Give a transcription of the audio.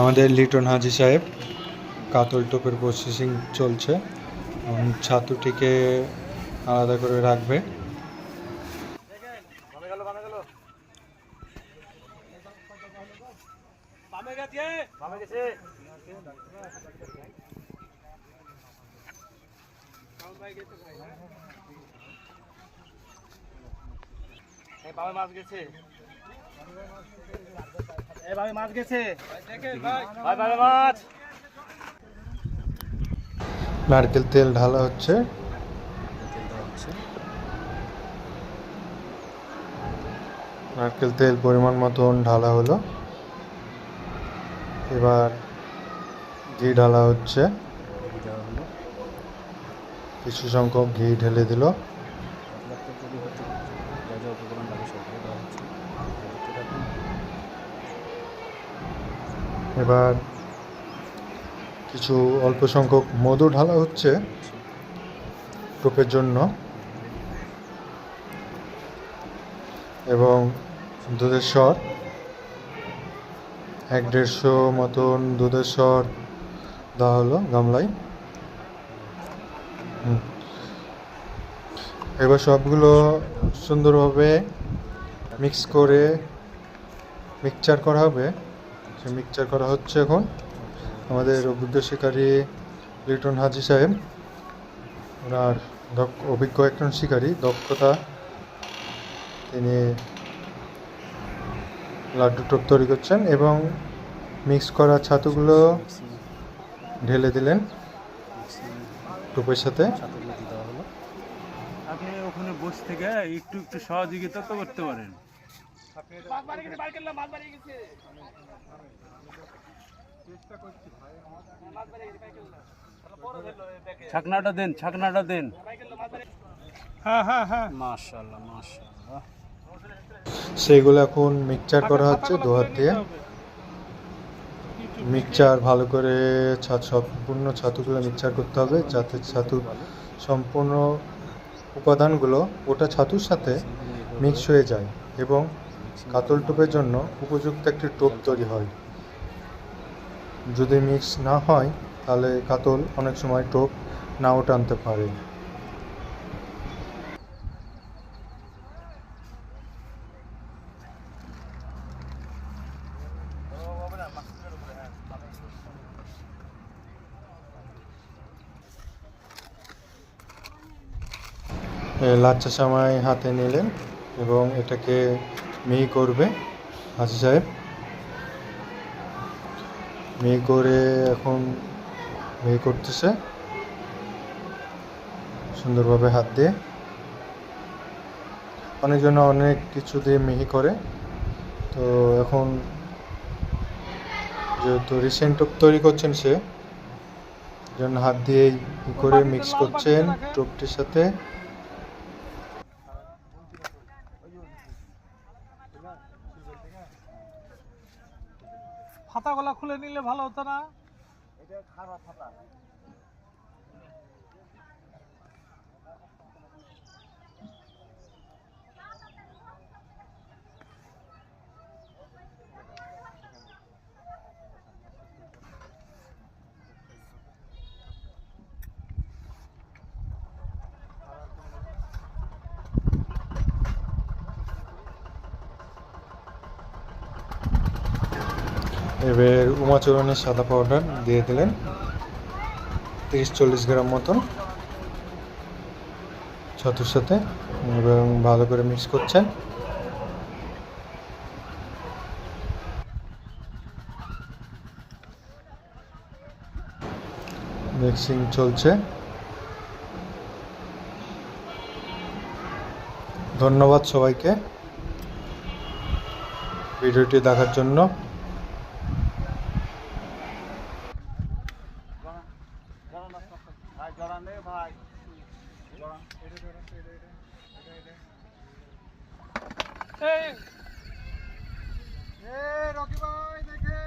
আমাদের লিটন হাজি সাহেব কাতল টোপের প্রসেসিং চলছে এবং ছাতুটিকে আলাদা করে রাখবে। মাছ গেছে, মাছ গেছে, মাছ। নারকেল তেল ঢালা হচ্ছে। নারকেল তেল পরিমাণ মতন ঢালা হলো। এবার ঘি ঢালা হচ্ছে। কিছু সংখ্যক ঘি ঢেলে দিল। এবার কিছু অল্প সংখ্যক মধু ঢালা হচ্ছে টোপের জন্য, এবং দুধের স্বর 1-150 মতন দুধের স্বর দেওয়া হলো গামলায়। এবার সবগুলো সুন্দরভাবে মিক্স করে মিক্সচার করা হবে। সে মিক্সচার করা হচ্ছে এখন। আমাদের অভিজ্ঞ শিকারী লিটন হাজি সাহেব, ওনার অভিজ্ঞ একজন শিকারী, দক্ষতা, তিনি লাড্ডু টোপ তৈরি করছেন এবং মিক্স করা ছাতুগুলো ঢেলে দিলেন টোপের সাথে। আপনি ওখানে বসে থেকে একটু একটু সহযোগিতা তো করতে পারেন। ছাকনাটা দেন, ছাকনাটা দেন। হ্যাঁ হ্যাঁ হ্যাঁ, মাশাআল্লাহ মাশাআল্লাহ। সেইগুলো এখন মিক্সচার করা হচ্ছে দু হাত দিয়ে। মিক্সচার ভালো করে সম্পূর্ণ ছাতুগুলো মিক্সচার করতে হবে, যাতে ছাতুর সম্পূর্ণ উপাদানগুলো ওটা ছাতুর সাথে মিক্স হয়ে যায় এবং কাতল টোপের জন্য উপযুক্ত একটি টোপ তৈরি হয়। যদি মিক্স না হয় তাহলে কাতল অনেক সময় টোপ নাও টানতে পারে। লাচ্চা সামাই হাতে নিলেন এবং এটাকে মিহি করবে হাজি সাহেব। মিহি করে এখন মিহি করতেছে সুন্দরভাবে হাত দিয়ে। অনেকজন অনেক কিছু দিয়ে মিহি করে, তো এখন যেহেতু রিসেন্ট টোপ তৈরি করছেন সে জন্য হাত দিয়ে করে মিক্স করছেন টোপটির সাথে। ফাতাগুলা খুলে নিলে ভালো হতো না? এটা খারাপ ফাতা। এবার উমাচরণের সাদা পাউডার দিয়ে দিলেন 30-40 গ্রাম মতন ছাতুর সাথে, এবং ভালো করে মিক্স করছেন। মিক্সিং চলছে। ধন্যবাদ সবাইকে ভিডিওটি দেখার জন্য। রকি ভাই দেখে